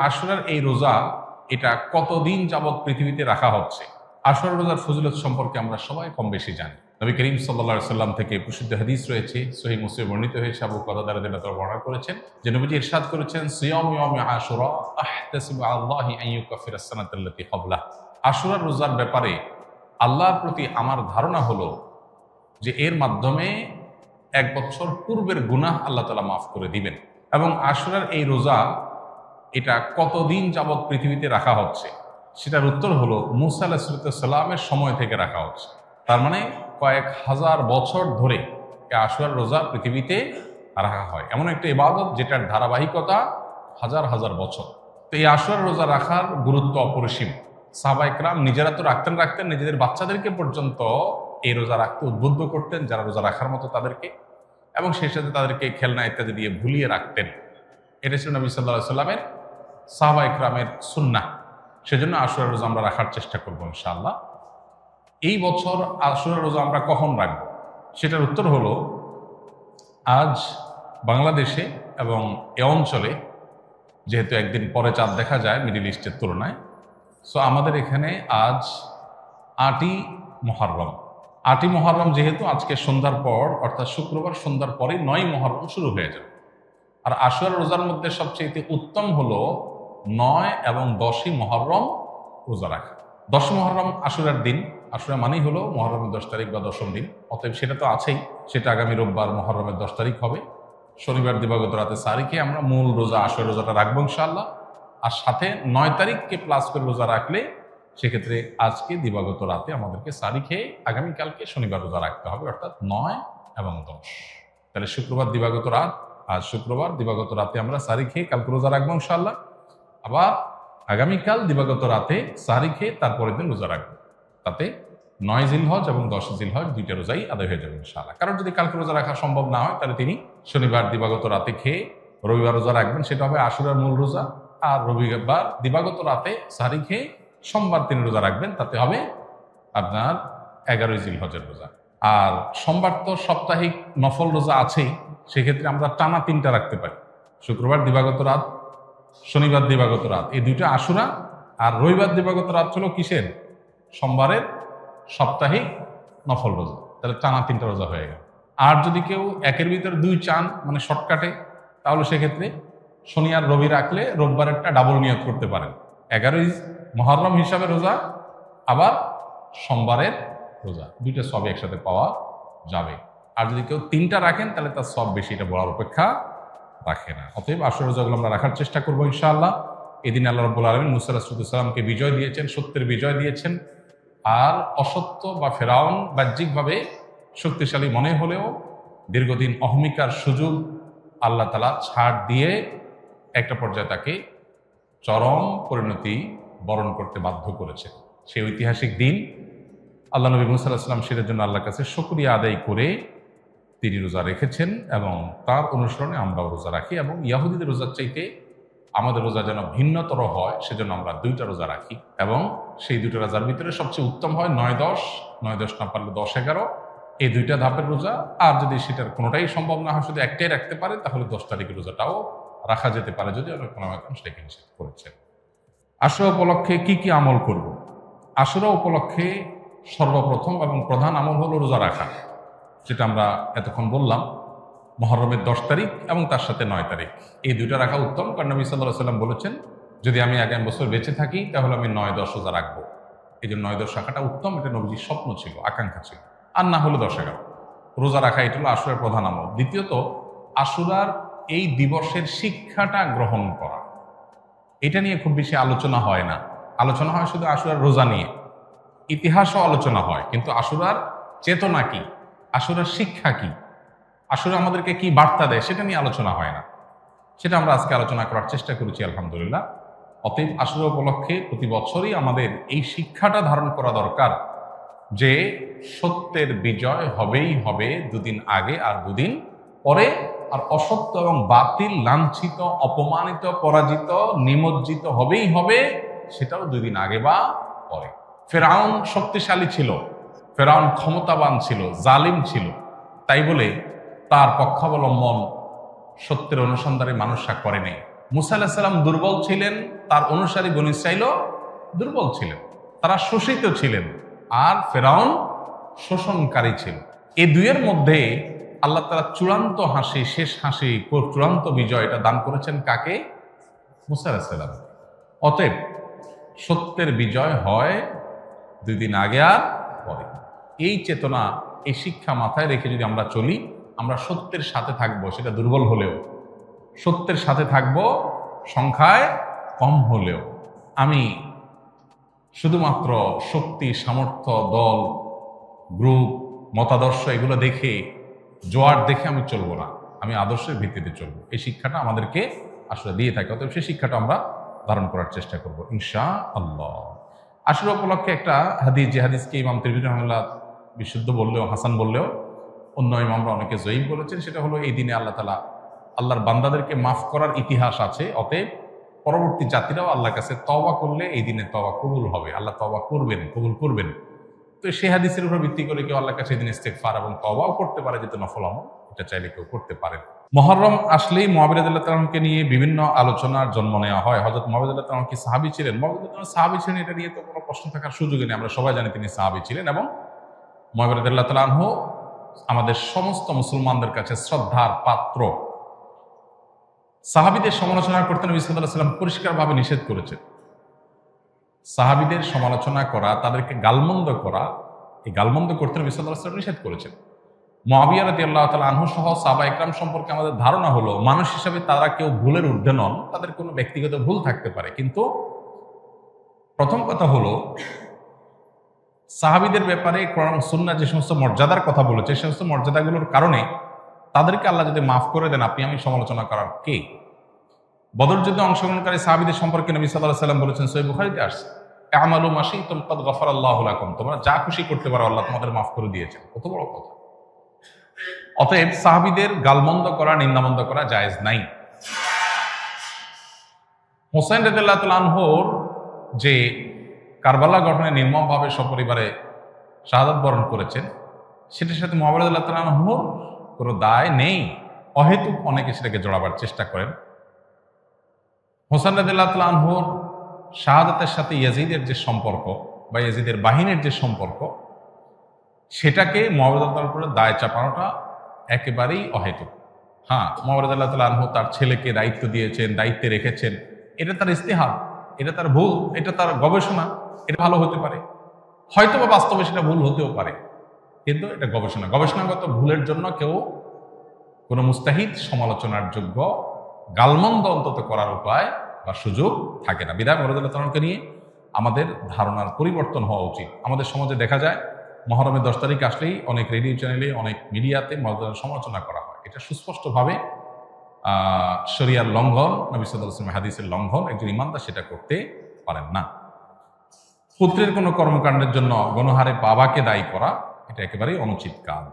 আশুরার এই রোজা এটা কতদিন যাবৎ পৃথিবীতে রাখা হচ্ছে? আশুরার রোজার ফজিলত সম্পর্কে আমরা সবাই কম বেশি জানি। নবী করিম সাল্লাল্লাহু আলাইহি সাল্লাম থেকে প্রসিদ্ধ হাদিস রয়েছে, সহিহ মুসলিমে বর্ণিত হয়েছে, আবু কাতাদা রাদিয়াল্লাহু তাআলা বর্ণনা করেছেন যে নবীজি ইরশাদ করেছেন, সিয়ামু ইয়াউমি আশুরা আহতাসিবু আলাল্লাহি আন ইউকাফিরা আস-সানাতাল্লাতী ক্বাবলাহ। আশুরার রোজার ব্যাপারে আল্লাহর প্রতি আমার ধারণা হলো যে এর মাধ্যমে এক বছর পূর্বের গুনাহ আল্লাহ তাআলা মাফ করে দিবেন। এবং আশুরার এই রোজা এটা কতদিন যাবৎ পৃথিবীতে রাখা হচ্ছে, সেটার উত্তর হলো মুসা আলাইহিস সালামের সময় থেকে রাখা হচ্ছে। তার মানে কয়েক হাজার বছর ধরে আশুরার রোজা পৃথিবীতে রাখা হয়। এমন একটা ইবাদত যেটার ধারাবাহিকতা হাজার হাজার বছর। তো এই আশুরার রোজা রাখার গুরুত্ব অপরিসীম। সাহাবা ইকরাম নিজেরা তো রাখতেন, নিজেদের বাচ্চাদেরকে পর্যন্ত এই রোজা রাখতে উদ্বুদ্ধ করতেন, যারা রোজা রাখার মতো তাদেরকে, এবং সেই সাথে তাদেরকে খেলনা ইত্যাদি দিয়ে ভুলিয়ে রাখতেন। এটা ছিল নবী সাল্লাল্লাহু আলাইহি সাল্লামের সাহাবা ইকরামের সুন্নাহ। সেজন্য আশুরার রোজা আমরা রাখার চেষ্টা করবো ইনশাআল্লাহ। এই বছর আশুরার রোজা আমরা কখন রাখবো, সেটার উত্তর হলো আজ বাংলাদেশে এবং এ অঞ্চলে যেহেতু একদিন পরে চাঁদ দেখা যায় মিডল ইস্টের তুলনায়, সো আমাদের এখানে আজ ৮ই মুহররম। ৮ই মুহররম যেহেতু আজকে সন্ধ্যার পর, অর্থাৎ শুক্রবার সন্ধ্যার পরে ৯ই মুহররম শুরু হয়ে যাবে। আর আশুরার রোজার মধ্যে সবচেয়ে উত্তম হলো ৯ এবং ১০ই মুহররম রোজা রাখা। ১০ মুহররম আশুরার দিন, আশুরা মানেই হলো মুহররমের ১০ তারিখ বা ১০ম দিন, অতএব সেটা তো আছেই। সেটা আগামী রোববার মুহররমের ১০ তারিখ হবে। শনিবার দিবাগত রাতে সারিখে আমরা মূল রোজা আশুরা রোজাটা রাখবো ইনশাআল্লাহ। আর সাথে ৯ তারিখকে প্লাস করে রোজা রাখলে সেক্ষেত্রে আজকে দিবাগত রাতে আমাদেরকে সারি খেয়ে আগামীকালকে শনিবার রোজা রাখতে হবে, অর্থাৎ ৯ এবং ১০। তাহলে শুক্রবার দিবাগত রাত, আজ শুক্রবার দিবাগত রাতে আমরা সারি খেয়ে কালকে রোজা রাখবো ইনশাআল্লাহ। আবার আগামীকাল দিবাগত রাতে সারি খেয়ে তারপরের দিন রোজা রাখবো। তাতে ৯ জিলহজ এবং ১০ জিলহজ দুইটা রোজাই আদায় হয়ে যাবে ইনশাআল্লাহ। কারণ যদি কালকে রোজা রাখা সম্ভব না হয়, তাহলে তিনি শনিবার দিবাগত রাতে খেয়ে রবিবার রোজা রাখবেন, সেটা হবে আশুরার মূল রোজা। আর রবিবার দিবাগত রাতে সারি খেয়ে সোমবার তিনি রোজা রাখবেন, তাতে হবে আপনার ১১ই জিলহজের রোজা। আর সোমবার তো সাপ্তাহিক নফল রোজা আছেই, সেক্ষেত্রে আমরা টানা ৩টা রাখতে পারি। শুক্রবার দিবাগত রাত, শনিবার দিবাগত রাত, এই দুইটা আশুরা। আর রবিবার দিবাগত রাত হলো কিসের? সোমবারের সাপ্তাহিক নফল রোজা। তাহলে টানা 3টা রোজা হয়ে গেল। আর যদি কেউ একের ভিতরে 2 চান, মানে শর্টকাটে, তাহলে সেক্ষেত্রে শনি আর রবি রাখলে রোববারেরটা ডাবল নিয়ত করতে পারেন। 11ই মুহররম হিসাবে রোজা, আবার সোমবারের রোজা, দুইটা সবই একসাথে পাওয়া যাবে। আর যদি কেউ 3টা রাখেন তাহলে তার সব বেশি, এটা বলার অপেক্ষা রাখে না। অতএব আশুরা রোজাগুলো আমরা রাখার চেষ্টা করবো ইনশাআল্লাহ। এদিন আল্লাহ রাব্বুল আলামিন মুসা আলাইহিস সালামকে বিজয় দিয়েছেন, সত্যের বিজয় দিয়েছেন। আর অসত্য বা ফেরাউন বাহ্যিকভাবে শক্তিশালী মনে হলেও দীর্ঘদিন অহমিকার সুযোগ আল্লাহ তাআলা ছাড় দিয়ে একটা পর্যায়ে তাকে চরম পরিণতি বরণ করতে বাধ্য করেছে। সেই ঐতিহাসিক দিন আল্লাহ নবী মুসা আলাইহিস সালাম সেটার জন্য আল্লাহর কাছে শুকরিয়া আদায় করে তিনি রোজা রেখেছেন, এবং তার অনুসরণে আমরাও রোজা রাখি। এবং ইয়াহুদীদের রোজার চাইতে আমাদের রোজা যেন ভিন্নতর হয়, সেজন্য আমরা 2টা রোজা রাখি। এবং সেই 2টা রোজার ভিতরে সবচেয়ে উত্তম হয় 9-10, 9-10 না পারলে 10-11, এই 2টা ধাপের রোজা। আর যদি সেটার কোনোটাই সম্ভব না হয়, শুধু একটাই রাখতে পারে, তাহলে 10 তারিখের রোজাটাও রাখা যেতে পারে, যদি অনেক ওলামায়ে সেটাকে নিষেধ করেছেন। আশুরা উপলক্ষে কি কি আমল করব? আশুরা উপলক্ষে সর্বপ্রথম এবং প্রধান আমল হলো রোজা রাখা, যেটা আমরা এতক্ষণ বললাম। মুহররমের 10 তারিখ এবং তার সাথে 9 তারিখ, এই 2টা রাখা উত্তম। কারণ নবী সাল্লাল্লাহু আলাইহি ওয়াসাল্লাম বলেছেন, যদি আমি আগামী বছর বেঁচে থাকি তাহলে আমি 9-10 রোজা রাখবো। এই জন্য 9-10 রাখাটা উত্তম, এটা নবীজির স্বপ্ন ছিল, আকাঙ্ক্ষা ছিল। আর না হলো 10-11 রোজা রাখা, এটা হলো আশুরার প্রধান আমল। দ্বিতীয়ত, আশুরার এই দিবসের শিক্ষাটা গ্রহণ করা, এটা নিয়ে খুব বেশি আলোচনা হয় না। আলোচনা হয় শুধু আশুরার রোজা নিয়ে, ইতিহাসও আলোচনা হয়, কিন্তু আশুরার চেতনা কি, আশুরার শিক্ষা কি, আশুরা আমাদেরকে কি বার্তা দেয়, সেটা নিয়ে আলোচনা হয় না। সেটা আমরা আজকে আলোচনা করার চেষ্টা করেছি আলহামদুলিল্লাহ। অতএব আশুরা উপলক্ষে প্রতি বছরই আমাদের এই শিক্ষাটা ধারণ করা দরকার যে সত্যের বিজয় হবেই হবে 2 দিন আগে আর 2 দিন পরে। আর অসত্য এবং বাতিল লাঞ্ছিত, অপমানিত, পরাজিত, নিমজ্জিত হবেই হবে, সেটাও 2 দিন আগে বা পরে। ফেরাউন শক্তিশালী ছিল, ফেরাউন ক্ষমতাবান ছিল, জালিম ছিল, তাই বলে তার পক্ষাবলম্বন সত্যের অনুসন্ধানে মানুষরা করেনি, মুসা আলাইহিস সালাম দুর্বল ছিলেন, তার অনুসারী বনী ইসরাঈলও দুর্বল ছিলেন, তারা শোষিত ছিলেন, আর ফেরাউন শোষণকারী ছিল। এই দুইয়ের মধ্যে আল্লাহ তাআলা চূড়ান্ত হাসি, শেষ হাসি, চূড়ান্ত বিজয় এটা দান করেছেন কাকে? মুসা আলাইহিস সালাম। অতএব সত্যের বিজয় হয় 2 দিন আগে আর পরে। এই চেতনা, এই শিক্ষা মাথায় রেখে যদি আমরা চলি, আমরা সত্যের সাথে থাকবো, সেটা দুর্বল হলেও সত্যের সাথে থাকবো, সংখ্যায় কম হলেও। আমি শুধুমাত্র শক্তি, সামর্থ্য, দল, গ্রুপ, মতাদর্শ এগুলো দেখে, জোয়ার দেখে আমি চলবো না, আমি আদর্শের ভিত্তিতে চলবো। এই শিক্ষাটা আমাদেরকে আসলে দিয়ে থাকে। অতএব সেই শিক্ষাটা আমরা ধারণ করার চেষ্টা করব ইনশাআল্লাহ। আশুরা উপলক্ষে একটা হাদিস, যে হাদিসকে ইমাম তিরমিজি রাহিমাহুল্লাহ বিশুদ্ধ বললেও, হাসান বললেও, অন্য ইমামরা অনেকে জয়ীফ বলেছেন। সেটা হলো, এই দিনে আল্লাহ তাআলা আল্লাহর বান্দাদেরকে মাফ করার ইতিহাস আছে। অতএব পরবর্তী জাতিরাও আল্লাহর কাছে তওবা করলে এই দিনে তওবা কবুল হবে, আল্লাহ তওবা করবেন, কবুল করবেন। তো সেই হাদিসের উপর ভিত্তি করে কেউ আল্লাহর কাছে এই দিন ইস্তেগফার এবং তওবাও করতে পারে, যেটা নফল আমল, এটা চাইলে কেউ করতে পারে। মুহররম আসলেই মুআবিয়া রাদিয়াল্লাহু তাআলাকে নিয়ে বিভিন্ন আলোচনার জন্ম নেওয়া হয়। হযরত মুআবিয়া রাদিয়াল্লাহু তাআলা কি সাহাবী ছিলেন? মুআবিয়া রাদিয়াল্লাহু তাআলা সাহাবী ছিলেন, এটা নিয়ে তো কোনো প্রশ্ন থাকার সুযোগই নেই। আমরা সবাই জানি তিনি সাহাবী ছিলেন, এবং মুআবিয়া রাদিয়াল্লাহু তাআলা আনহু আমাদের সমস্ত মুসলমানদের কাছে শ্রদ্ধার পাত্র। সাহাবীদের সমালোচনা করতে নবী সাল্লাল্লাহু আলাইহি ওয়াসাল্লাম পরিষ্কারভাবে নিষেধ করেছেন। সাহাবীদের সমালোচনা করা, তাদেরকে গালমন্দ করা, এই গালমন্দ করতে নবী সাল্লাল্লাহু আলাইহি ওয়াসাল্লাম নিষেধ করেছেন। মুআবিয়া রাদিয়াল্লাহু তাআলা আনহু সহ সাহাবা ইকরাম সম্পর্কে আমাদের ধারণা হলো, মানুষ হিসেবে তারা কেউ ভুলের ঊর্ধ্বে নন, তাদের কোনো ব্যক্তিগত ভুল থাকতে পারে। কিন্তু প্রথম কথা হলো, সাহাবীদের ব্যাপারে কোরআন সুন্নাহ যে সমস্ত মর্যাদার কথা বলেছে, সেই সমস্ত মর্যাদাগুলোর কারণে তাদেরকে আল্লাহ যদি মাফ করে দেন, আপনি আমি সমালোচনা করার কে? বদর যুদ্ধে অংশগ্রহণকারী সাহাবীদের সম্পর্কে নবী সাল্লাল্লাহু আলাইহি ওয়াসাল্লাম বলেছেন, সহিহ বুখারীতে আসছে, আমালু মা শি'তুম কাদ গাফারাল্লাহু লাকুম, তোমরা যা খুশি করতে পারো, আল্লাহ তোমাদের মাফ করে দিয়েছেন। কত বড় কথা! অতএব সাহাবীদের গালমন্দ করা, নিন্দামন্দ করা জায়েজ নাই। হোসেন রাদিয়াল্লাহু তাআলা আনহুর যে কারবালা গঠনে নির্মমভাবে সপরিবারে শাহাদাত বরণ করেছেন, সেটার সাথে মুআবিয়া রাদিয়াল্লাহু তাআলা আনহুর কোনো দায় নেই। অহেতুক অনেকে সেটাকে জড়াবার চেষ্টা করেন। হোসেন রাদিয়াল্লাহু তাআলা আনহুর শাহাদাতের সাথে ইয়াজিদের যে সম্পর্ক, বা ইয়াজিদের বাহিনীর যে সম্পর্ক, সেটাকে মুআবিয়া রাদিয়াল্লাহু তাআলার উপরে দায় চাপানোটা একেবারেই অহেতুক। হ্যাঁ, মুআবিয়া রাদিয়াল্লাহু তাআলা আনহু তার ছেলেকে দায়িত্ব দিয়েছেন, দায়িত্বে রেখেছেন, এটা তার ইজতিহাদ, এটা তার ভুল, এটা তার গবেষণা, এটা ভালো হতে পারে, হয়তো বা বাস্তবে সেটা ভুল হতেও পারে, কিন্তু এটা গবেষণা। গবেষণাগত ভুলের জন্য কেউ কোনো মুস্তাহিদ সমালোচনার যোগ্য, গালমন্দ অন্তত করার উপায় বা সুযোগ থাকে না। বিধায় মুআবিয়া রাদিয়াল্লাহু তাআলাকে নিয়ে আমাদের ধারণার পরিবর্তন হওয়া উচিত। আমাদের সমাজে দেখা যায়, মুহররমের 10 তারিখ আসলেই অনেক রেডিও চ্যানেলে, অনেক মিডিয়াতে মুআবিয়ার সমালোচনা করা হয়। এটা সুস্পষ্টভাবে শরিয়ার লঙ্ঘন, নবী সাল্লাল্লাহু আলাইহি ওয়াসাল্লামের হাদিসের লঙ্ঘন। একজন ইমানদার সেটা করতে পারেন না। পুত্রের কোনো কর্মকাণ্ডের জন্য গণহারে বাবাকে দায়ী করা, এটা একেবারেই অনুচিত কাজ।